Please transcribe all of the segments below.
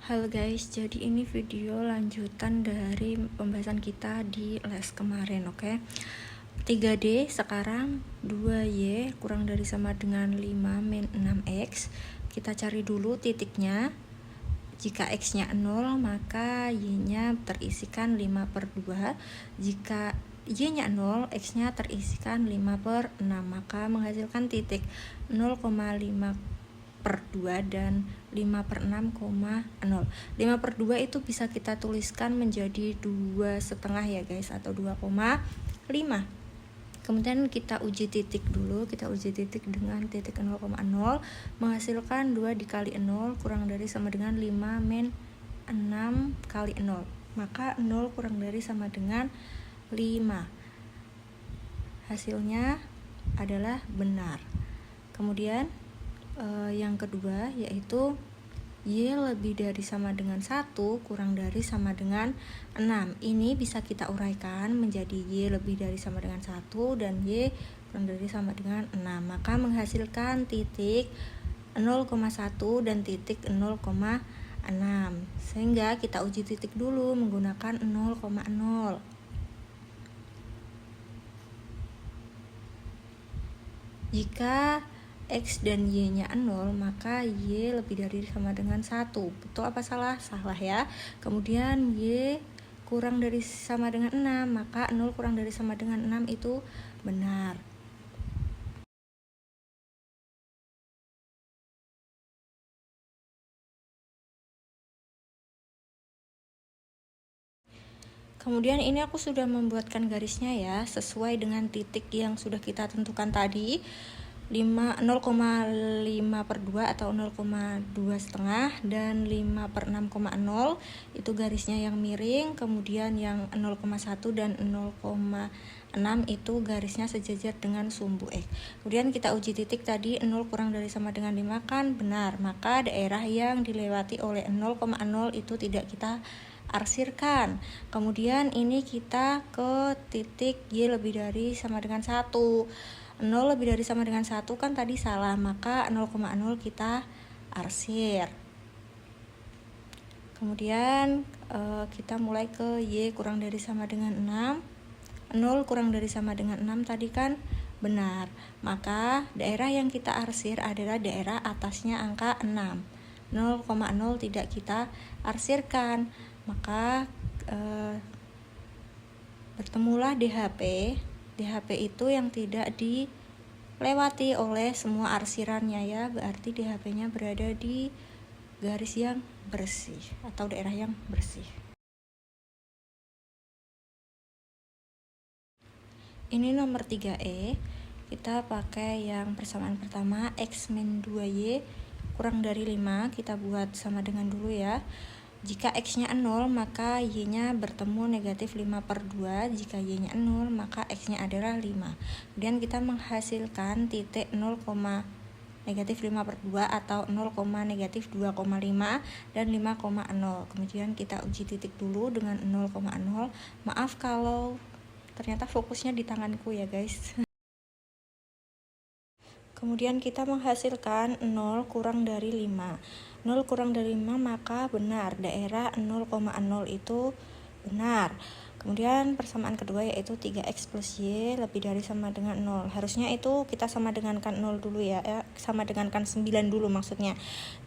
Halo guys, jadi ini video lanjutan dari pembahasan kita di les kemarin, oke? 3D sekarang 2Y kurang dari sama dengan 5 min 6X. Kita cari dulu titiknya. Jika X-nya 0, maka Y-nya terisikan 5 per 2. Jika Y-nya 0, X-nya terisikan 5 per 6, maka menghasilkan titik 0,5 per 2 dan 5 per 6,0. 5 per 2 itu bisa kita tuliskan menjadi 2,5 ya guys, atau 2,5. Kemudian kita uji titik dulu, kita uji titik dengan titik 0,0, menghasilkan 2 dikali 0 kurang dari sama dengan 5 min 6 kali 0, maka 0 kurang dari sama dengan 5. Hasilnya adalah benar. Kemudian yang kedua yaitu Y lebih dari sama dengan 1 kurang dari sama dengan 6. Ini bisa kita uraikan menjadi Y lebih dari sama dengan 1 dan Y kurang dari sama dengan 6. Maka menghasilkan titik 0,1 dan titik 0,6. Sehingga kita uji titik dulu menggunakan 0,0. Jika X dan Y-nya 0, maka Y lebih dari sama dengan 1. Betul apa salah? Salah ya. Kemudian Y kurang dari sama dengan 6, maka 0 kurang dari sama dengan 6 itu benar. Kemudian ini aku sudah membuatkan garisnya ya, sesuai dengan titik yang sudah kita tentukan tadi. 0,5 per 2 atau 0,2 setengah dan 5 per 6,0 itu garisnya yang miring, kemudian yang 0,1 dan 0,6 itu garisnya sejajar dengan sumbu X. Kemudian kita uji titik tadi 0 kurang dari sama dengan 5 kan benar, maka daerah yang dilewati oleh 0,0 itu tidak kita arsirkan. Kemudian ini kita ke titik Y lebih dari sama dengan 1. 0 lebih dari sama dengan 1 kan tadi salah, maka 0,0 kita arsir. Kemudian kita mulai ke Y kurang dari sama dengan 6. 0 kurang dari sama dengan 6 tadi kan benar, maka daerah yang kita arsir adalah daerah atasnya angka 6. 0,0 tidak kita arsirkan, maka bertemulah DHP. DHP itu yang tidak dilewati oleh semua arsirannya ya, berarti DHP-nya berada di garis yang bersih atau daerah yang bersih. Ini nomor 3E, kita pakai yang persamaan pertama X min 2Y kurang dari 5, kita buat sama dengan dulu ya. Jika X-nya 0, maka Y-nya bertemu negatif 5 per 2. Jika Y-nya 0, maka X-nya adalah 5. Kemudian kita menghasilkan titik 0, negatif 5 per 2 atau 0, negatif 2,5 dan 5,0. Kemudian kita uji titik dulu dengan 0,0. Maaf kalau ternyata fokusnya di tanganku ya guys. Kemudian kita menghasilkan 0 kurang dari 5. 0 kurang dari 5 maka benar, daerah 0,0 itu benar. Kemudian persamaan kedua yaitu 3X plus Y lebih dari sama dengan 0. Harusnya itu kita sama dengankan 0 dulu ya, sama dengankan 9 dulu maksudnya.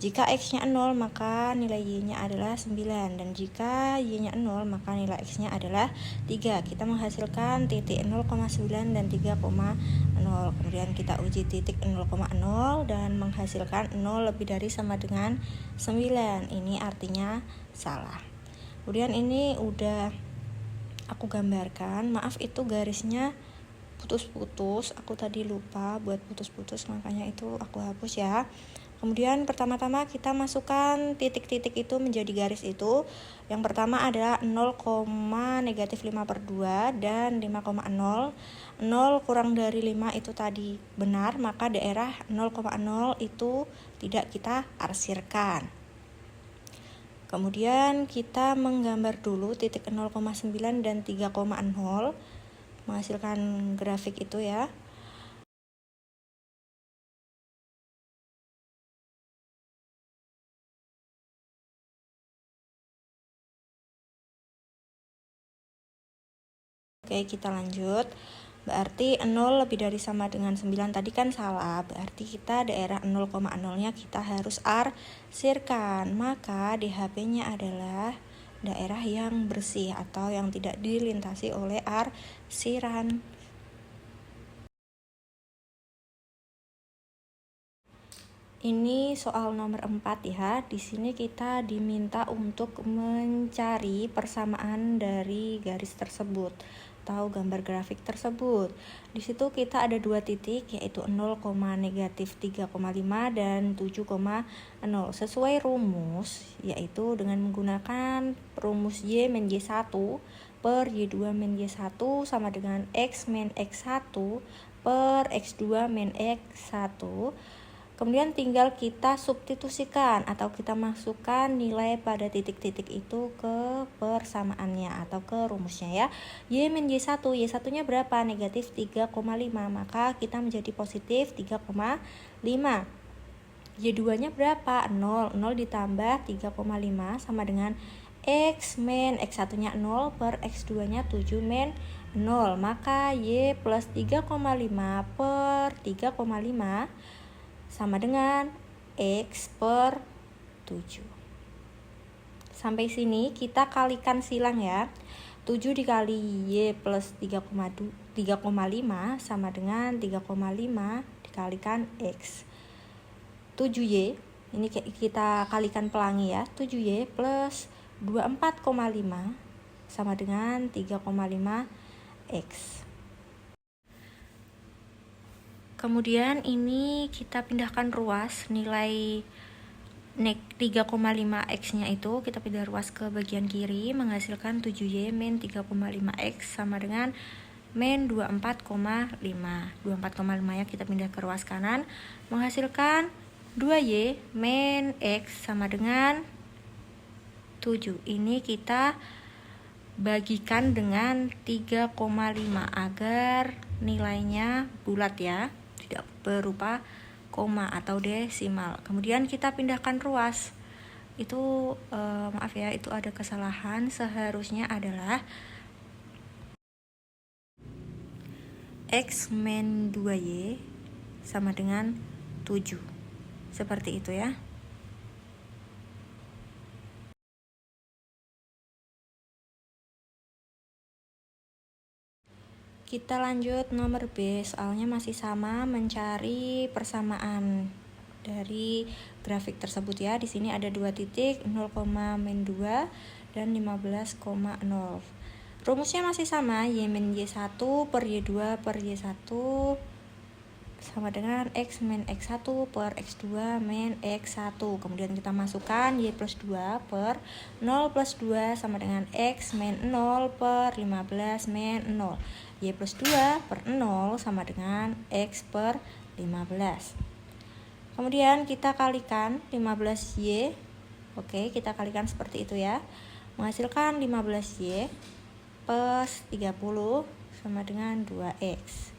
Jika X-nya 0 maka nilai Y-nya adalah 9, dan jika Y-nya 0 maka nilai X-nya adalah 3. Kita menghasilkan titik 0,9 dan 3,0. Kemudian kita uji titik 0,0 dan menghasilkan 0 lebih dari sama dengan 9. Ini artinya salah. Kemudian ini udah aku gambarkan, maaf itu garisnya putus-putus, aku tadi lupa buat putus-putus, makanya itu aku hapus ya. Kemudian pertama-tama kita masukkan titik-titik itu menjadi garis itu. Yang pertama adalah 0, negatif 5 per 2 dan 5,0. 0 kurang dari 5 itu tadi benar, maka daerah 0,0 itu tidak kita arsirkan. Kemudian kita menggambar dulu titik 0,9 dan 3,0, menghasilkan grafik itu ya. Oke, kita lanjut. Berarti 0 lebih dari sama dengan 9 tadi kan salah. Berarti kita daerah 0,0-nya kita harus arsirkan. Maka DHP-nya adalah daerah yang bersih atau yang tidak dilintasi oleh arsiran. Ini soal nomor 4 ya. Di sini kita diminta untuk mencari persamaan dari garis tersebut atau gambar grafik tersebut. Di situ kita ada dua titik yaitu 0, negatif 3,5 dan 7,0. Sesuai rumus yaitu dengan menggunakan rumus Y min Y1 per Y2 min Y1 sama dengan X min X1 per X2 min X1. Kemudian tinggal kita substitusikan atau kita masukkan nilai pada titik-titik itu ke persamaannya atau ke rumusnya ya. Y min Y1, Y1-nya berapa? Negatif 3,5, maka kita menjadi positif 3,5. Y2-nya berapa? 0, 0 ditambah 3,5 sama dengan X min X1-nya 0 per X2-nya 7 min 0, maka Y plus 3,5 per 3,5 sama dengan X per 7. Sampai sini kita kalikan silang ya. 7 dikali Y plus 3,5 sama dengan 3,5 dikalikan X. 7Y, ini kita kalikan pelangi ya. 7Y plus 24,5 sama dengan 3,5 X. Kemudian ini kita pindahkan ruas, nilai 3,5 X-nya itu kita pindah ruas ke bagian kiri, menghasilkan 7Y min 3,5 X sama dengan min 24,5. 24,5 ya kita pindah ke ruas kanan, menghasilkan 2Y min X sama dengan 7. Ini kita bagikan dengan 3,5 agar nilainya bulat ya, tidak berupa koma atau desimal. Kemudian kita pindahkan ruas. Itu maaf ya, itu ada kesalahan. Seharusnya adalah X min 2Y sama dengan 7. Seperti itu ya. Kita lanjut nomor B, soalnya masih sama, mencari persamaan dari grafik tersebut ya. Di sini ada dua titik 0, min 2 dan 15,0. Rumusnya masih sama, Y min Y1 per Y2 per Y1 sama dengan X min X1 per X2 min X1. Kemudian kita masukkan Y plus 2 per 0 plus 2 sama dengan X min 0 per 15 min 0. Y plus 2 per 0 sama dengan X per 15. Kemudian kita kalikan 15Y. Oke, kita kalikan seperti itu ya. Menghasilkan 15Y plus 30 sama dengan 2X.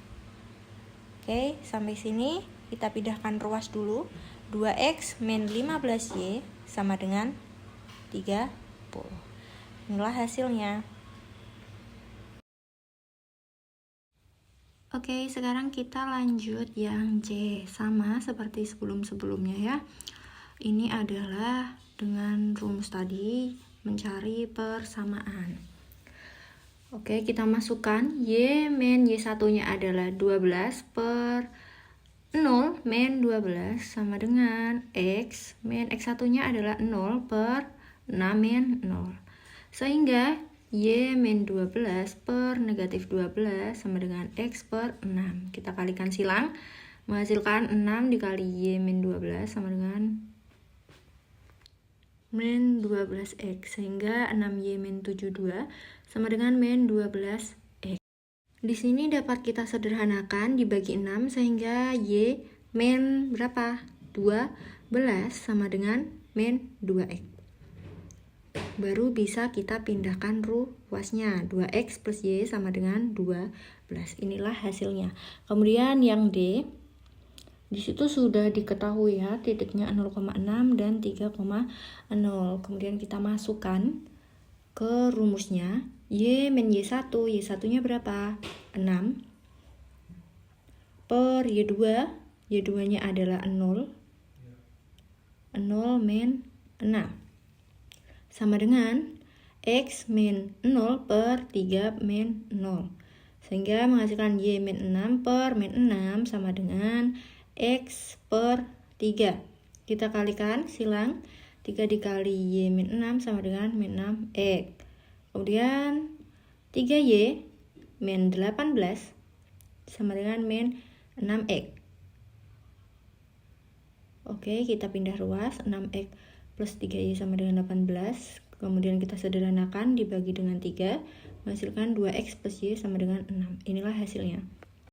Oke, sampai sini kita pindahkan ruas dulu. 2X min 15Y sama dengan 30. Inilah hasilnya. Oke, sekarang kita lanjut yang C. Sama seperti sebelum-sebelumnya ya. Ini adalah dengan rumus tadi mencari persamaan. Oke, kita masukkan Y min Y1-nya adalah 12 per 0 min 12 sama dengan X min X1-nya adalah 0 per 6 min 0. Sehingga Y min 12 per negatif 12 sama dengan X per 6. Kita kalikan silang, menghasilkan 6 dikali Y min 12 sama dengan min 12X. Sehingga 6Y min 72 sama dengan min 12X. Di sini dapat kita sederhanakan dibagi 6 sehingga Y min berapa? 12 sama dengan min 2X. Baru bisa kita pindahkan ruasnya. 2X plus Y sama dengan 12. Inilah hasilnya. Kemudian yang D, di situ sudah diketahui ya titiknya 0,6 dan 3,0. Kemudian kita masukkan ke rumusnya. Y min Y1, Y1-nya berapa? 6 per Y2, Y2-nya adalah 0 min 6 sama dengan X min 0 per 3 min 0, sehingga menghasilkan Y min 6 per min 6 sama dengan X per 3. Kita kalikan silang, 3 dikali Y min 6 sama dengan min 6X. Kemudian 3Y min 18 sama dengan min 6X. Oke, kita pindah ruas, 6X plus 3Y sama dengan 18. Kemudian kita sederhanakan, dibagi dengan 3, menghasilkan 2X plus Y sama dengan 6. Inilah hasilnya.